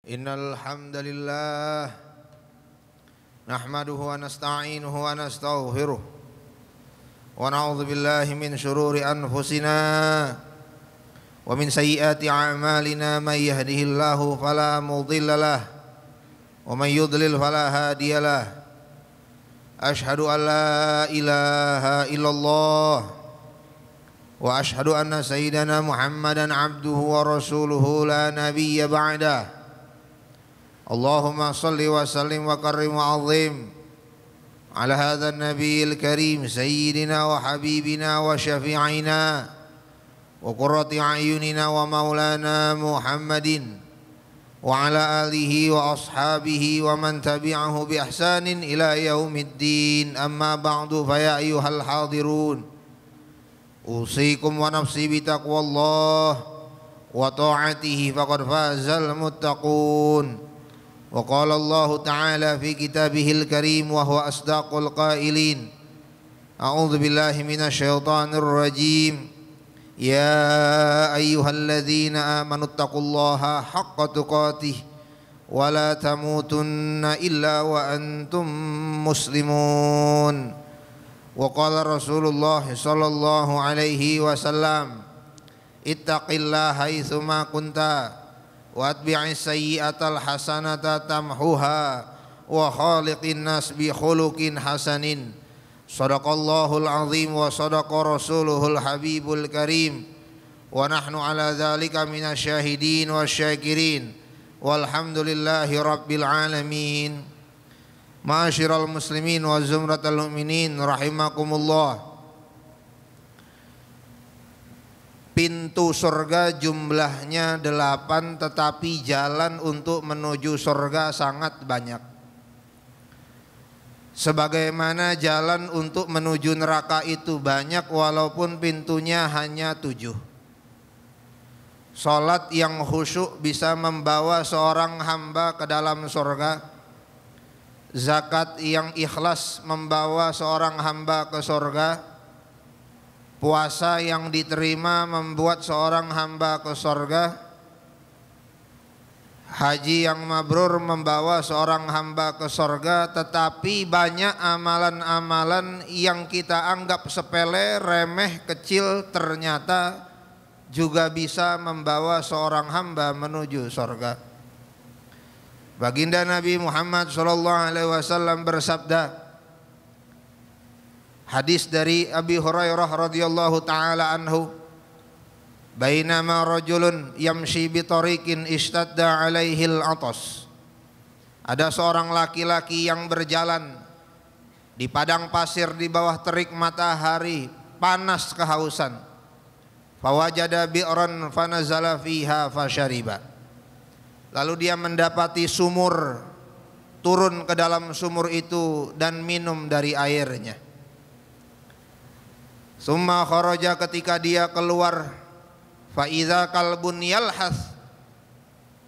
Innal hamdalillah nahmaduhu wa nasta'inuhu wa nastaghfiruh wa na'udzu billahi min shururi anfusina wa min sayyiati a'malina may yahdihillahu fala mudilla lahu wa may yudlil fala hadiyalah. Ashhadu an la ilaha illallah wa ashhadu anna sayyidana Muhammadan abduhu wa rasuluhu la nabiyya ba'dah. Allahumma salli wa sallim wa karrim wa azim ala hadha an-nabiyil karim sayyidina wa habibina wa syafi'ina wa qurrati a'yunina wa maulana Muhammadin wa ala alihi wa ashabihi wa man tabi'ahu bi ihsanin ila yaumiddin. Amma ba'du, fa ya ayyuhal hadirun, usikum wa nafsi bi taqwallah wa ta'atihi faqad fazal muttaqun. Wa qala Allah Ta'ala fi kitabihil karim wa huwa asdaqul qailin. A'udzu billahi minasy syaithanir rajim. Ya ayyuhalladzina amanu taqullaha haqqa tuqatih wa la tamutunna illa wa antum muslimun. Wa qala Rasulullah sallallahu alaihi wasallam, ittaqillaha haitsu ma kunta wa atbi'is sayyi'atal hasanata tamhuha wa khaliqin nas bi khuluqin hasanin. Shadaqallahul azim wa shadaqa rasuluhul habibul karim wa nahnu ala dzalika minasyahidin wasyakirin walhamdulillahi rabbil alamin. Ma'asyiral muslimin wa zumratal mu'minin rahimakumullah. Pintu surga jumlahnya 8, tetapi jalan untuk menuju surga sangat banyak. Sebagaimana jalan untuk menuju neraka itu banyak walaupun pintunya hanya 7. Salat yang khusyuk bisa membawa seorang hamba ke dalam surga. Zakat yang ikhlas membawa seorang hamba ke surga. Puasa yang diterima membuat seorang hamba ke surga. Haji yang mabrur membawa seorang hamba ke surga. Tetapi banyak amalan-amalan yang kita anggap sepele, remeh, kecil, ternyata juga bisa membawa seorang hamba menuju surga. Baginda Nabi Muhammad SAW bersabda, hadis dari Abi Hurairah radhiyallahu taala anhu, bainama rajulun yamshi bi tariqin ishtadda alaihi al-'atas. Ada seorang laki-laki yang berjalan di padang pasir di bawah terik matahari, panas kehausan. Fawajada bi'ran fanazala fiha fashariba. Lalu dia mendapati sumur, turun ke dalam sumur itu dan minum dari airnya. Summa kharaja, ketika dia keluar, fa idza kalbun yalhath,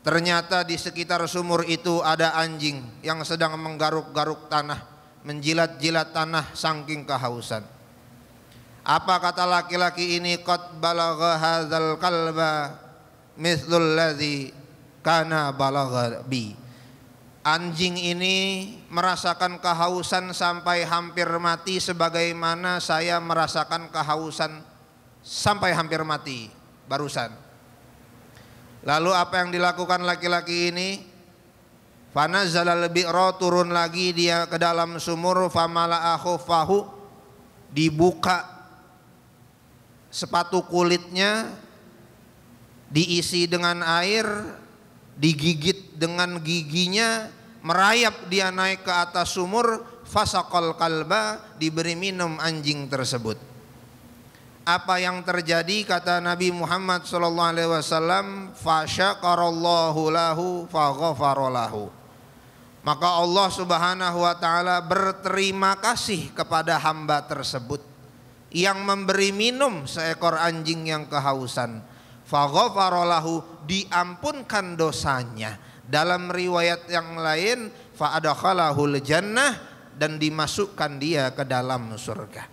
ternyata di sekitar sumur itu ada anjing yang sedang menggaruk-garuk tanah, menjilat-jilat tanah saking kehausan. Apa kata laki-laki ini? Qad balagha hadzal kalba mithlul ladzi kana balagha bi. Anjing ini merasakan kehausan sampai hampir mati sebagaimana saya merasakan kehausan sampai hampir mati barusan. Lalu apa yang dilakukan laki-laki ini? Fanazalal bi'ra, turun lagi dia ke dalam sumur. Famala'a khuffahu, dibuka sepatu kulitnya, diisi dengan air, digigit dengan giginya, merayap dia naik ke atas sumur. Fasaqal kalba, diberi minum anjing tersebut. Apa yang terjadi? Kata Nabi Muhammad SAW, fasyakarallahu lahu faghafara lahu. Maka Allah Subhanahu wa ta'ala berterima kasih kepada hamba tersebut yang memberi minum seekor anjing yang kehausan. Faghafara lahu, diampunkan dosanya. Dalam riwayat yang lain, fa adkhalahul jannah, dan dimasukkan dia ke dalam surga.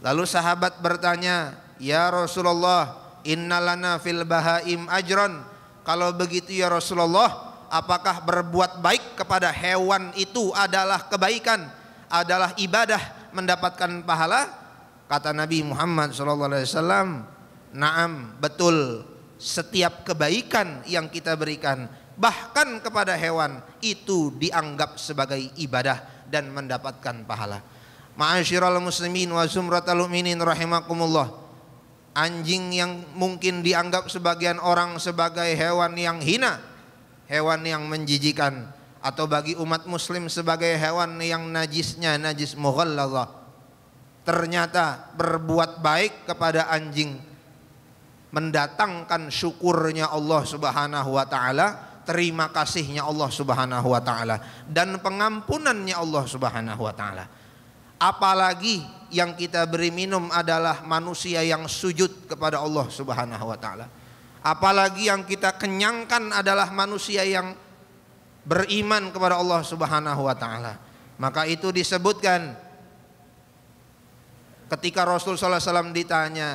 Lalu sahabat bertanya, ya Rasulullah, innalana fil bahaim ajran. Kalau begitu ya Rasulullah, apakah berbuat baik kepada hewan itu adalah kebaikan, adalah ibadah, mendapatkan pahala? Kata Nabi Muhammad SAW, na'am, betul. Setiap kebaikan yang kita berikan, bahkan kepada hewan, itu dianggap sebagai ibadah dan mendapatkan pahala. Ma'asyiral muslimin wa zumratal mu'minin rahimakumullah. Anjing yang mungkin dianggap sebagian orang sebagai hewan yang hina, hewan yang menjijikan, atau bagi umat muslim sebagai hewan yang najisnya najis mughalladhah, ternyata berbuat baik kepada anjing mendatangkan syukurnya Allah Subhanahu wa taala, terima kasihnya Allah Subhanahu wa taala, dan pengampunannya Allah Subhanahu wa taala. Apalagi yang kita beri minum adalah manusia yang sujud kepada Allah Subhanahu wa taala. Apalagi yang kita kenyangkan adalah manusia yang beriman kepada Allah Subhanahu wa taala. Maka itu disebutkan ketika Rasul sallallahu alaihi wasallam ditanya,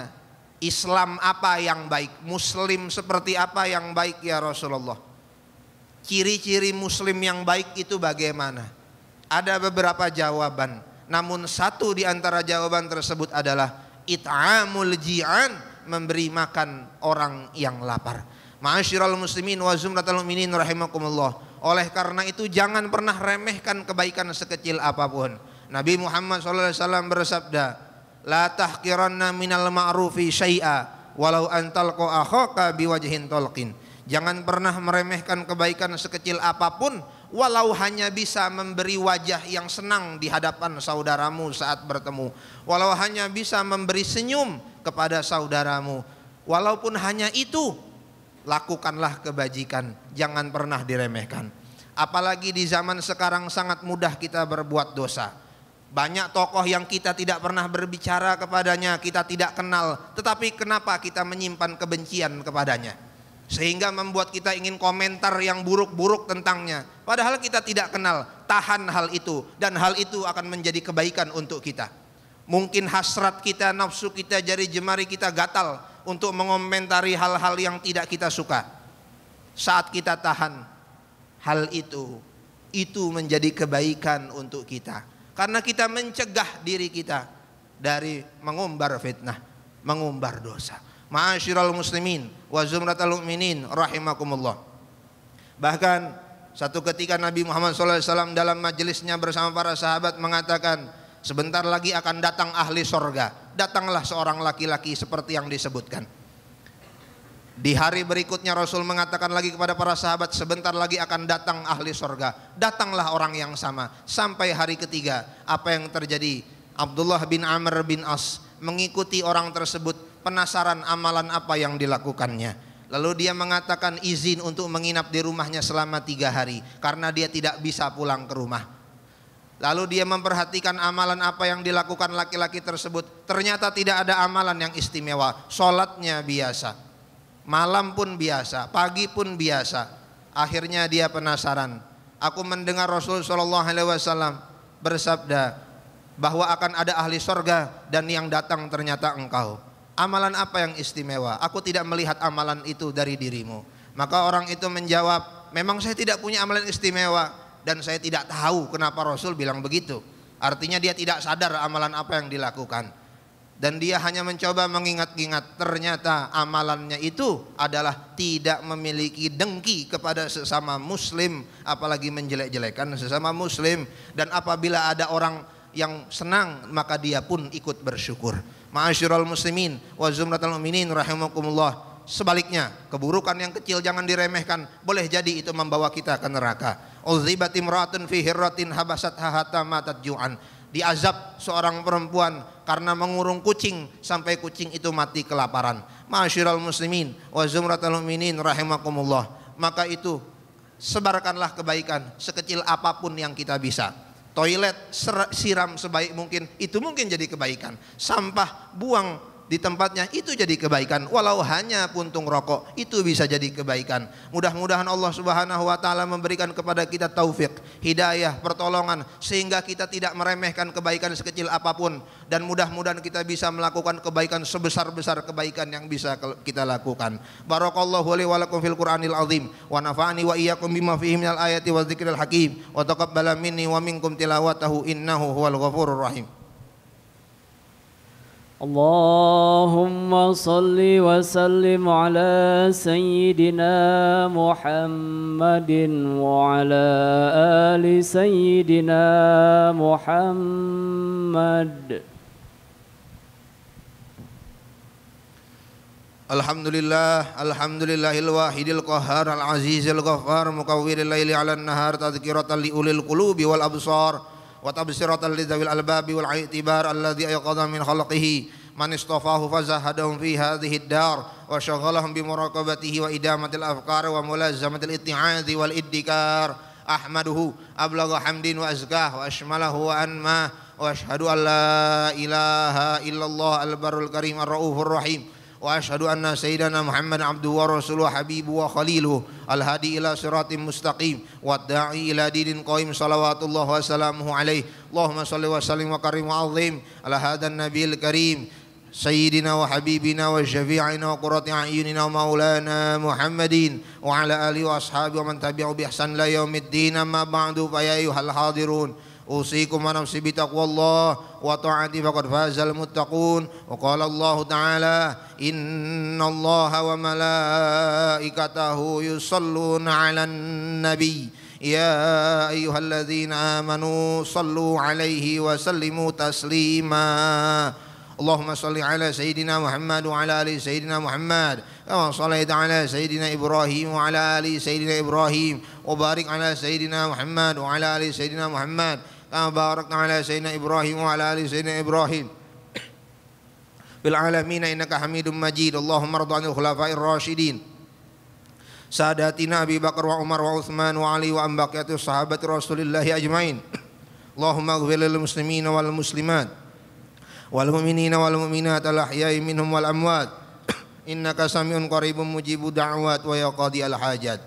Islam apa yang baik? Muslim seperti apa yang baik ya Rasulullah? Ciri-ciri muslim yang baik itu bagaimana? Ada beberapa jawaban, namun satu di antara jawaban tersebut adalah it'amul ji'an, memberi makan orang yang lapar. Ma'asyiral muslimin wa zumratal mu'minin rahimakumullah. Oleh karena itu jangan pernah remehkan kebaikan sekecil apapun. Nabi Muhammad SAW bersabda, la tahqiranna minal ma'rufi syai'a walau antalqa akhaka biwajhin talqin. Jangan pernah meremehkan kebaikan sekecil apapun, walau hanya bisa memberi wajah yang senang di hadapan saudaramu saat bertemu, walau hanya bisa memberi senyum kepada saudaramu, walaupun hanya itu, lakukanlah kebajikan, jangan pernah diremehkan. Apalagi di zaman sekarang sangat mudah kita berbuat dosa. Banyak tokoh yang kita tidak pernah berbicara kepadanya, kita tidak kenal, tetapi kenapa kita menyimpan kebencian kepadanya, sehingga membuat kita ingin komentar yang buruk-buruk tentangnya, padahal kita tidak kenal. Tahan hal itu, dan hal itu akan menjadi kebaikan untuk kita. Mungkin hasrat kita, nafsu kita, jari jemari kita gatal untuk mengomentari hal-hal yang tidak kita suka. Saat kita tahan hal itu menjadi kebaikan untuk kita, karena kita mencegah diri kita dari mengumbar fitnah, mengumbar dosa. Ma'asyiral muslimin wa zumratal mu'minin rahimakumullah. Bahkan satu ketika Nabi Muhammad SAW dalam majelisnya bersama para sahabat mengatakan, sebentar lagi akan datang ahli sorga. Datanglah seorang laki-laki seperti yang disebutkan. Di hari berikutnya Rasul mengatakan lagi kepada para sahabat, sebentar lagi akan datang ahli sorga. Datanglah orang yang sama. Sampai hari ketiga, apa yang terjadi? Abdullah bin Amr bin As mengikuti orang tersebut, penasaran amalan apa yang dilakukannya. Lalu dia mengatakan izin untuk menginap di rumahnya selama 3 hari, karena dia tidak bisa pulang ke rumah. Lalu dia memperhatikan amalan apa yang dilakukan laki-laki tersebut. Ternyata tidak ada amalan yang istimewa. Sholatnya biasa, malam pun biasa, pagi pun biasa. Akhirnya dia penasaran. Aku mendengar Rasul SAW bersabda bahwa akan ada ahli sorga, dan yang datang ternyata engkau. Amalan apa yang istimewa? Aku tidak melihat amalan itu dari dirimu. Maka orang itu menjawab, memang saya tidak punya amalan istimewa, dan saya tidak tahu kenapa Rasul bilang begitu. Artinya dia tidak sadar amalan apa yang dilakukan, dan dia hanya mencoba mengingat-ingat. Ternyata amalannya itu adalah tidak memiliki dengki kepada sesama muslim, apalagi menjelek-jelekan sesama muslim. Dan apabila ada orang yang senang, maka dia pun ikut bersyukur. Ma'asyiral muslimin wa zumratal mu'minin rahimakumullah. Sebaliknya, keburukan yang kecil jangan diremehkan. Boleh jadi itu membawa kita ke neraka. Uzibat imra'atun fi hirratin habasatha hatta matat ju'an. Diazab seorang perempuan karena mengurung kucing sampai kucing itu mati kelaparan. Ma'asyiral muslimin wa zumratal mu'minin rahimakumullah. Maka itu sebarkanlah kebaikan sekecil apapun yang kita bisa. Toilet siram sebaik mungkin, itu mungkin jadi kebaikan. Sampah buang di tempatnya, itu jadi kebaikan. Walau hanya puntung rokok, itu bisa jadi kebaikan. Mudah-mudahan Allah Subhanahu wa taala memberikan kepada kita taufik, hidayah, pertolongan, sehingga kita tidak meremehkan kebaikan sekecil apapun, dan mudah-mudahan kita bisa melakukan kebaikan sebesar-besar kebaikan yang bisa kita lakukan. Barakallahu li wa lakum fil Qur'anil azim wa nafa'ani wa iyyakum bima fihi minal ayati wa dzikril hakim wa taqabbala minni wa minkum tilawatahu innahu huwal ghafurur rahim. اللهم صل وسلم على سيدنا محمد وعلى آل سيدنا محمد. Alhamdulillahil wahidil qahhar al azizil ghaffar mukawwiril laili 'alan nahar tadhkiratan li ulil qulubi wal absar wa tabsiratan lidzawil albabi wal i'tibar alladzi ayqadha min khalqihi man istafahu fazahadahum fi hadhihi ad-dar wa syaghalahum bi muraqabatihi wa idamatil afkar wa mulazamatil itti'adhi wal iddikar. Ahmaduhu ablagha hamdin wa azkah wa ashmalahu wa anma wa ashhadu an la ilaha illallah al-barrul karim ar-raufur rahim wa ashhadu anna sayyidana Muhammad abduhu wa rasuluhu habibuhu wa khaliluhu al-hadi ila siratim mustaqim wa da'i ila dinin qaim salawatullah wa salamuhu alaihi. Allahumma salli wa sallim wa karim wa azim ala hadan nabiyil karim sayyidina wa habibina wa syafi'ina wa qurrati a'yunina wa maulana Muhammadin wa ala alihi wa ashabihi wa man tabi'ahu bi ihsan la yaumiddin. Amma ba'du, fa ya ayyuhal hadirun usikum wa nafsi bi taqwallah wa ta'ati faqad fazal muttaqun. Wa qala Allah ta'ala innallaha wa malaikatahu yusalluna 'alan nabiy ya ayyuhalladzina amanu sallu 'alaihi wa sallimu taslima. Allahumma salli 'ala sayyidina Muhammad wa 'ala ali sayyidina Muhammad kama shallaita 'ala sayyidina Ibrahim wa 'ala ali sayyidina Ibrahim wa barik 'ala sayyidina Muhammad wa 'ala ali sayyidina Muhammad kama barakta 'ala sayyidina Ibrahim wa 'ala ali sayyidina Ibrahim fil 'alamin innaka Hamidum Majid. Allahumma rضi 'anil khulafa'ir rasyidin sadatina Abi Bakar wa Umar wa Utsman wa Ali wa ambaqiyati sahabati Rasulillah ajmain. Allahumma ighfir lil muslimina wal muslimat wal mu'minina wal mu'minat al ahya'i minhum wal amwat innaka samiun qaribun mujibud da'wat wa ya qadiyal hajat.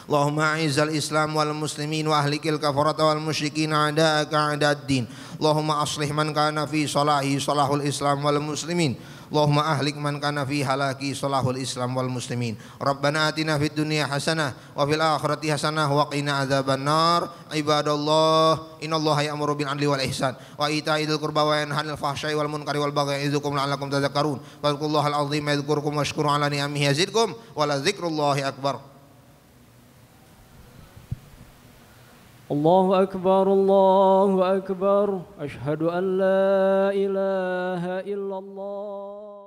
Allahumma a'izzal Islam wal muslimin wa ahlikil kafarata wal musyrikin a'da'aka a'dad-din. Allahumma aslih man kana fi salahi salahul Islam wal muslimin. Allahumma ahlik man kana fi halaki salahul Islam wal muslimin. Rabbana atina fid dunya hasanah wa fil akhirati hasanah wa qina adzabannar. Ibadallah, innallaha ya'muru bil 'adli wal ihsan wa ita'il qurba wa yanha 'anil fahsya'i wal munkari wal baghi ya'idukum la'allakum tadhakkarun. Fadhkurullahal 'azim yadhkurkum washkuru 'ala ni'amihi yazidkum wa la dzikrullahi akbar. الله أكبر الله أكبر أشهد أن لا إله إلا الله.